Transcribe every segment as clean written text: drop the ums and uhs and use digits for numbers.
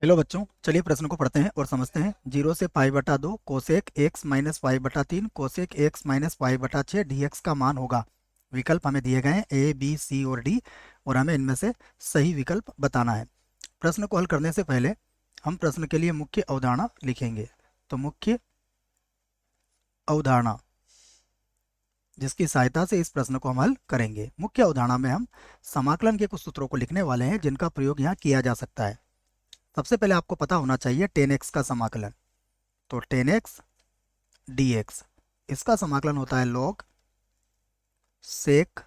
Hello बच्चों, चलिए प्रश्न को पढ़ते हैं और समझते हैं। 0 से पाई बटा 2 कोसेक एक्स माइनस पाई बटा 3 कोसेक एक्स माइनस पाई बटा 6 dx का मान होगा। विकल्प हमें दिए गए हैं ए बी सी और डी, और हमें इनमें से सही विकल्प बताना है। प्रश्न को हल करने से पहले हम प्रश्न के लिए मुख्य अवधारणा लिखेंगे। तो मुख्य अवधारणा जिसकी सहायता से इस प्रश्न को हम हल करेंगे। मुख्य अवधारणा में हम समाकलन के कुछ सूत्रों को लिखने वाले हैं जिनका प्रयोग यहाँ किया जा सकता है। सबसे पहले आपको पता होना चाहिए tan x का समाकलन। तो tan x dx, इसका समाकलन होता है log sec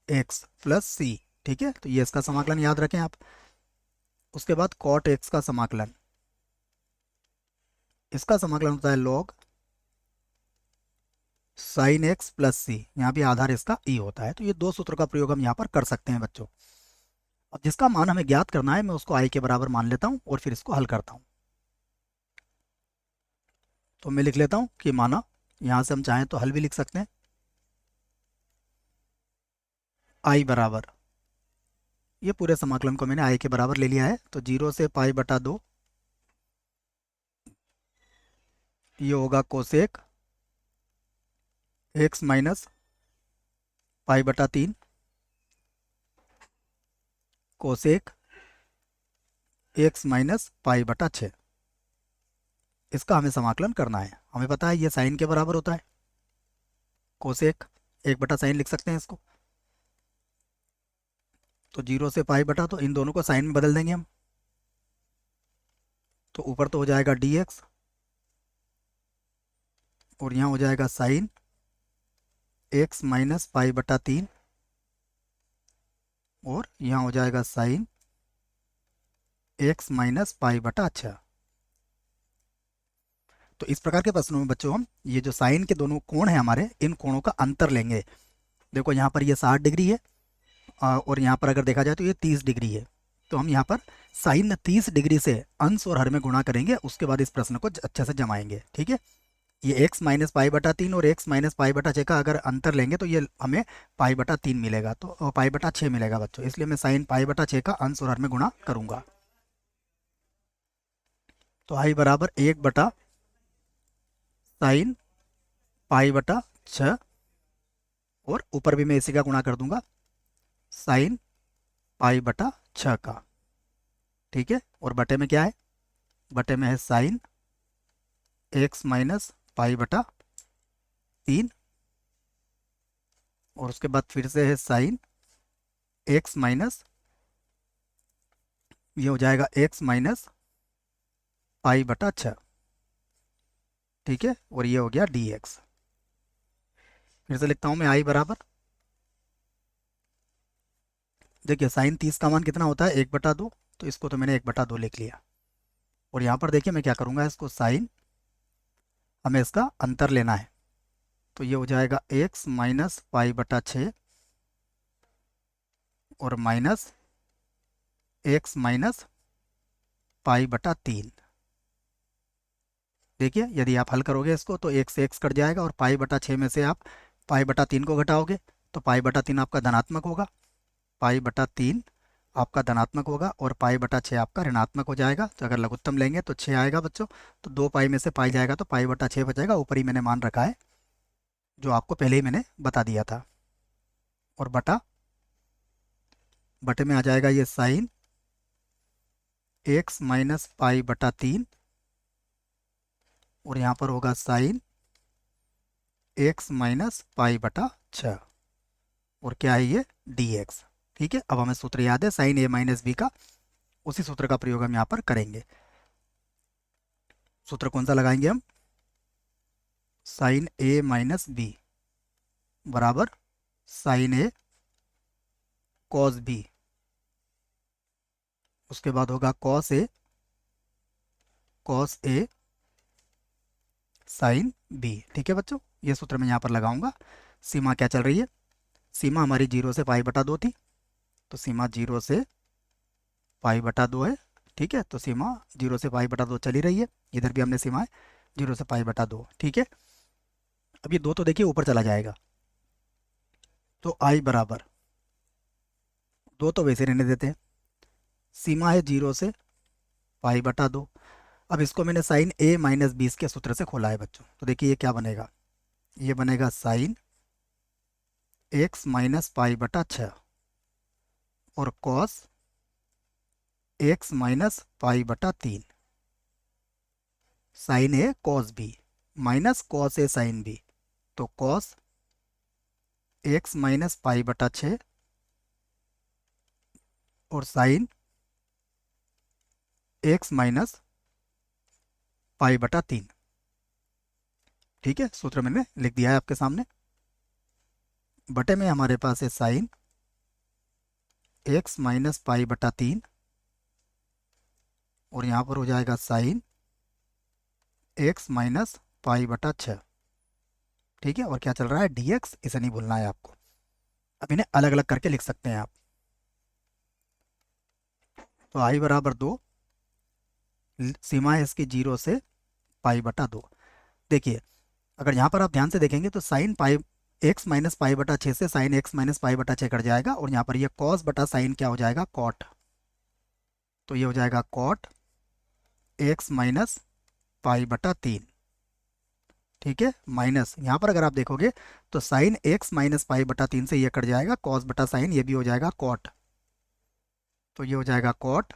x प्लस सी। ठीक है, तो ये इसका समाकलन याद रखें आप। उसके बाद cot x का समाकलन, इसका समाकलन होता है log sin x प्लस सी। यहाँ भी आधार इसका e होता है। तो ये दो सूत्र का प्रयोग हम यहाँ पर कर सकते हैं बच्चों। अब जिसका मान हमें ज्ञात करना है, मैं उसको i के बराबर मान लेता हूँ और फिर इसको हल करता हूँ। तो मैं लिख लेता हूँ कि माना, यहाँ से हम चाहें तो हल भी लिख सकते हैं। i बराबर, ये पूरे समाकलन को मैंने i के बराबर ले लिया है। तो 0 से पाई बटा 2, ये होगा कोसेक एक्स माइनस पाई बटा 3 कोसेक एक्स माइनस पाई बटा 6। इसका हमें समाकलन करना है। हमें पता है ये साइन के बराबर होता है। कोसेक एक बटा साइन लिख सकते हैं इसको। तो 0 से पाई बटा, तो इन दोनों को साइन में बदल देंगे हम। तो ऊपर तो हो जाएगा dx और यहाँ हो जाएगा साइन एक्स माइनस पाई बटा 3 और यहाँ हो जाएगा साइन एक्स माइनस पाई बटा 6। तो इस प्रकार के प्रश्नों में बच्चों हम ये जो साइन के दोनों कोण हैं हमारे, इन कोणों का अंतर लेंगे। देखो यहाँ पर ये 60 डिग्री है और यहाँ पर अगर देखा जाए तो ये 30 डिग्री है। तो हम यहाँ पर साइन 30 डिग्री से अंश और हर में गुणा करेंगे, उसके बाद इस प्रश्न को अच्छे से जमाएंगे। ठीक है, ये एक्स माइनस पाई बटा 3 और एक्स माइनस पाई बटा 6 का अगर अंतर लेंगे तो ये हमें पाई बटा 3 मिलेगा, तो पाई बटा 6 मिलेगा बच्चों। इसलिए मैं साइन पाई बटा 6 का अंश और हर में गुणा करूंगा। तो आई बराबर 1 बटा साइन पाई बटा 6, और ऊपर भी मैं इसी का गुणा कर दूंगा, साइन पाई बटा 6 का। ठीक है, और बटे में क्या है? बटे में है साइन एक्स माइनस पाई बटा 3, और उसके बाद फिर से है साइन एक्स माइनस, ये हो जाएगा एक्स माइनस पाई बटा 6। ठीक है, और ये हो गया dx। फिर से लिखता हूं मैं आई बराबर, देखिए साइन 30 का मान कितना होता है? 1/2। तो इसको तो मैंने 1/2 लिख लिया। और यहाँ पर देखिए मैं क्या करूँगा, इसको साइन, हमें इसका अंतर लेना है। तो ये हो जाएगा एक्स माइनस पाई बटा 6 और माइनस एक्स माइनस पाई बटा 3। देखिए यदि आप हल करोगे इसको तो एक से एक्स कट जाएगा, और पाई बटा 6 में से आप पाई बटा 3 को घटाओगे तो पाई बटा 3 आपका धनात्मक होगा। पाई बटा 3 आपका धनात्मक होगा और पाई बटा 6 आपका ऋणात्मक हो जाएगा। तो अगर लघुत्तम लेंगे तो 6 आएगा बच्चों। तो 2 पाई में से पाई जाएगा तो पाई बटा 6 बचेगा। ऊपर ही मैंने मान रखा है जो आपको पहले ही मैंने बता दिया था। और बटा, बटे में आ जाएगा ये साइन एक्स माइनस पाई बटा 3, और यहाँ पर होगा साइन एक्स माइनस पाई बटा 6, और क्या है ये dx। ठीक है, अब हमें सूत्र याद है साइन a माइनस बी का, उसी सूत्र का प्रयोग हम यहाँ पर करेंगे। सूत्र कौन सा लगाएंगे हम? साइन a माइनस बी बराबर साइन a कॉस बी। उसके बाद होगा कॉस ए साइन बी। ठीक है बच्चों, ये सूत्र मैं यहाँ पर लगाऊंगा। सीमा क्या चल रही है? सीमा हमारी 0 से पाई बटा 2 थी, तो सीमा 0 से पाई बटा 2 है। ठीक है, तो सीमा 0 से पाई बटा 2 चली रही है। इधर भी हमने सीमा है 0 से पाई बटा 2। ठीक है, अब ये 2 तो देखिए ऊपर चला जाएगा। तो आई बराबर 2 तो वैसे रहने देते हैं। सीमा है 0 से पाई बटा 2। अब इसको मैंने साइन ए माइनस बी के सूत्र से खोला है बच्चों, तो देखिए ये क्या बनेगा, ये बनेगा साइन एक्स माइनस पाई बटा 6 और कॉस एक्स माइनस पाई बटा 3, sign A cos B minus cos A sine B, तो कॉस एक्स माइनस पाई बटा 6 और साइन एक्स माइनस पाई बटा 3। ठीक है, सूत्र मैंने लिख दिया है आपके सामने। बटे में हमारे पास है साइन एक्स माइनस पाई बटा 3 और यहाँ पर हो जाएगा साइन एक्स माइनस पाई बटा 6। ठीक है, और क्या चल रहा है, dx, इसे नहीं भूलना है आपको। अब इन्हें अलग अलग करके लिख सकते हैं आप। तो i बराबर 2, सीमा है इसकी 0 से पाई बटा 2। देखिए अगर यहाँ पर आप ध्यान से देखेंगे तो sine pi x minus pi बटा 6 से साइन एक्स माइनस पाई बटा 6 कट जाएगा, और यहाँ पर ये कॉस बटा साइन क्या हो जाएगा, कॉट। तो ये हो जाएगा कॉट एक्स माइनस पाई बटा 3। ठीक है, माइनस यहाँ पर अगर आप देखोगे तो साइन एक्स माइनस पाई बटा 3 से ये कट जाएगा, कॉस बटा साइन ये भी हो जाएगा कॉट। तो ये हो जाएगा कॉट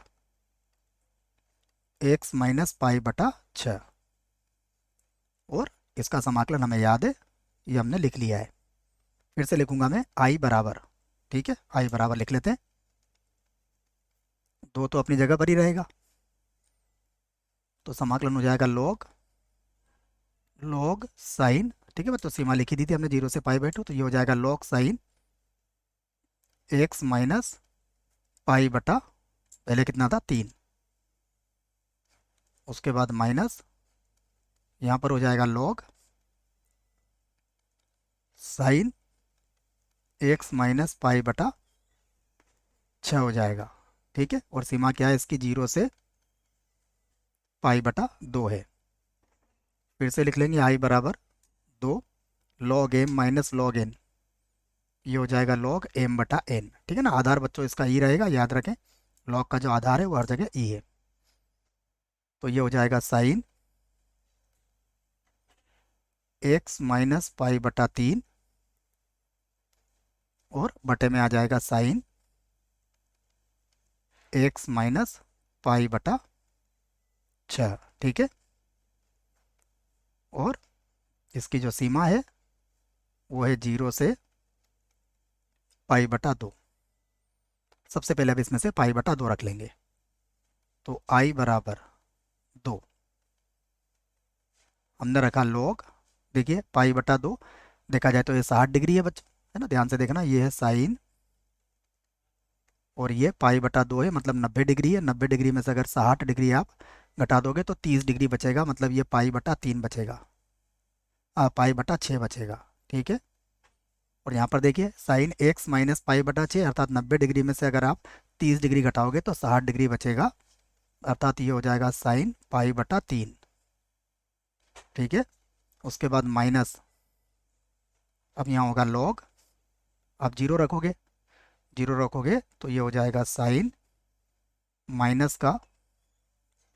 एक्स माइनस पाई बटा 6, और इसका समाकलन हमें याद है, ये हमने लिख लिया है। फिर से लिखूंगा मैं आई बराबर, ठीक है, आई बराबर लिख लेते हैं, 2 तो अपनी जगह पर ही रहेगा, तो समाकलन हो जाएगा लॉग लॉग साइन, ठीक है बच्चों, सीमा लिखी दी थी हमने 0 से पाई बाई 2, तो ये हो जाएगा log sine x minus pi बटा, पहले कितना था 3, उसके बाद माइनस, यहाँ पर हो जाएगा log sine x minus pi बटा 6 हो जाएगा। ठीक है, और सीमा क्या है इसकी 0 से पाई बटा 2 है। फिर से लिख लेंगे आई बराबर 2 log M minus log N, ये हो जाएगा लॉग एम बटा एन। ठीक है ना, आधार बच्चों इसका ई रहेगा, याद रखें, लॉग का जो आधार है वो हर जगह ई है। तो ये हो जाएगा साइन एक्स माइनस पाई बटा 3 और बटे में आ जाएगा साइन एक्स माइनस पाई बटा 6। ठीक है, और इसकी जो सीमा है वो है 0 से पाई बटा 2। सबसे पहले अब इसमें से पाई बटा 2 रख लेंगे, तो आई बराबर 2, हमने रखा लॉग, देखिए पाई बटा 2, देखा जाए तो ये 60 डिग्री है बच्चों, है ना, ध्यान से देखना, ये है साइन और ये पाई बटा 2 है, मतलब 90 डिग्री है। 90 डिग्री में से अगर 60 डिग्री आप घटा दोगे तो 30 डिग्री बचेगा, मतलब ये पाई बटा 3 बचेगा, पाई बटा 6 बचेगा। ठीक है, और यहाँ पर देखिए साइन एक्स माइनस पाई बटा 6, अर्थात 90 डिग्री में से अगर आप 30 डिग्री घटाओगे तो 60 डिग्री बचेगा, अर्थात ये हो जाएगा साइन पाई बटा 3। ठीक है, उसके बाद माइनस, अब यहाँ होगा लॉग, आप 0 रखोगे, 0 रखोगे तो ये हो जाएगा साइन माइनस का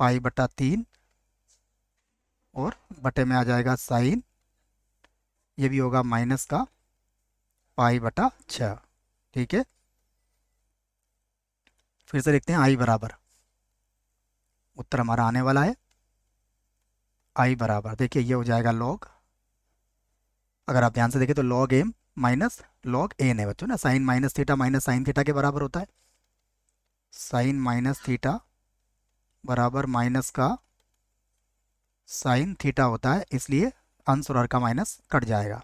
पाई बटा 3 और बटे में आ जाएगा साइन, ये भी होगा माइनस का पाई बटा 6। ठीक है, फिर से लिखते हैं आई बराबर, उत्तर हमारा आने वाला है आई बराबर, देखिए ये हो जाएगा लॉग, अगर आप ध्यान से देखें तो log M minus log N है बच्चों ना, sine minus theta minus sine theta के बराबर होता है, साइन माइनस थीटा बराबर माइनस का साइन थीटा होता है, इसलिए अंश और हर का माइनस कट जाएगा।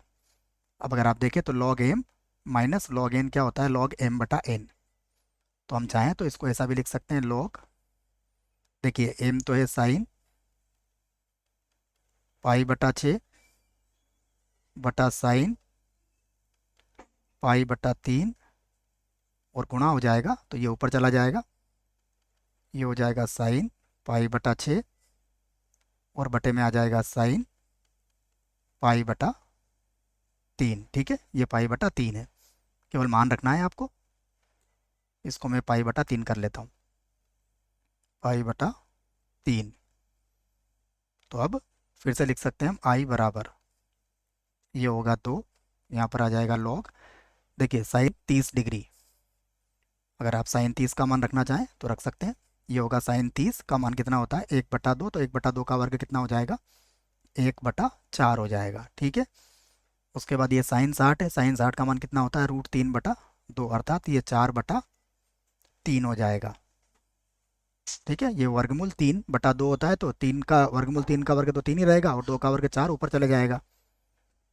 अब अगर आप देखें तो log M minus log N क्या होता है, लॉग एम बटा एन। तो हम चाहें तो इसको ऐसा भी लिख सकते हैं लॉग, देखिए एम तो है साइन पाई बटा 6 बटा साइन पाई बटा 3 और गुणा हो जाएगा तो ये ऊपर चला जाएगा, ये हो जाएगा साइन पाई बटा 6 और बटे में आ जाएगा साइन पाई बटा 3। ठीक है, ये पाई बटा 3 है, केवल मान रखना है आपको, इसको मैं पाई बटा 3 कर लेता हूँ, पाई बटा 3। तो अब फिर से लिख सकते हैं हम आई बराबर, ये होगा 2, यहाँ पर आ जाएगा लॉग, देखिए साइन 30 डिग्री, अगर आप साइन 30 का मान रखना चाहें तो रख सकते हैं। ये होगा साइन 30 का मान कितना होता है 1/2, तो 1/2 का वर्ग कितना हो जाएगा 1/4 हो जाएगा, ठीक है। उसके बाद ये साइन 60 है, साइन 60 का मान कितना होता है √3/2, अर्थात ये 4/3 हो जाएगा, ठीक है। ये वर्गमूल 3/2 होता है, तो 3 का वर्गमूल 3 का वर्ग तो 3 ही रहेगा, और 2 का वर्ग 4 ऊपर चले जाएगा।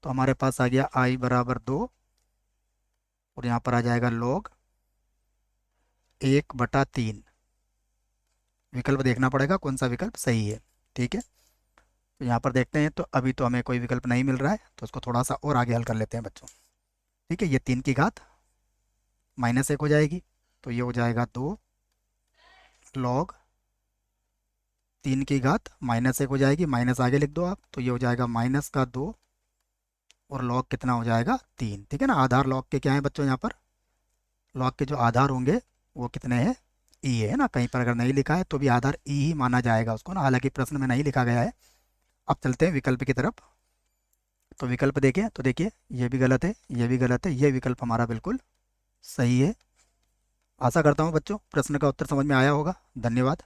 तो हमारे पास आ गया आई बराबर 2, और यहाँ पर आ जाएगा लॉग 1/3। विकल्प देखना पड़ेगा कौन सा विकल्प सही है, ठीक है। तो यहाँ पर देखते हैं, तो अभी तो हमें कोई विकल्प नहीं मिल रहा है, तो उसको थोड़ा सा और आगे हल कर लेते हैं बच्चों, ठीक है। ये 3 की घात -1 हो जाएगी, तो ये हो जाएगा 2 लॉग 3 की घात -1 हो जाएगी, माइनस आगे लिख दो आप, तो ये हो जाएगा -2 और लॉग कितना हो जाएगा 3, ठीक है ना। आधार लॉग के क्या है बच्चों, यहाँ पर लॉग के जो आधार होंगे वो कितने हैं, ई है ना। कहीं पर अगर नहीं लिखा है तो भी आधार ई ही माना जाएगा उसको ना, हालांकि प्रश्न में नहीं लिखा गया है। अब चलते हैं विकल्प की तरफ। तो विकल्प देखें, तो देखिए ये भी गलत है, ये भी गलत है, ये विकल्प हमारा बिल्कुल सही है। आशा करता हूँ बच्चों प्रश्न का उत्तर समझ में आया होगा। धन्यवाद।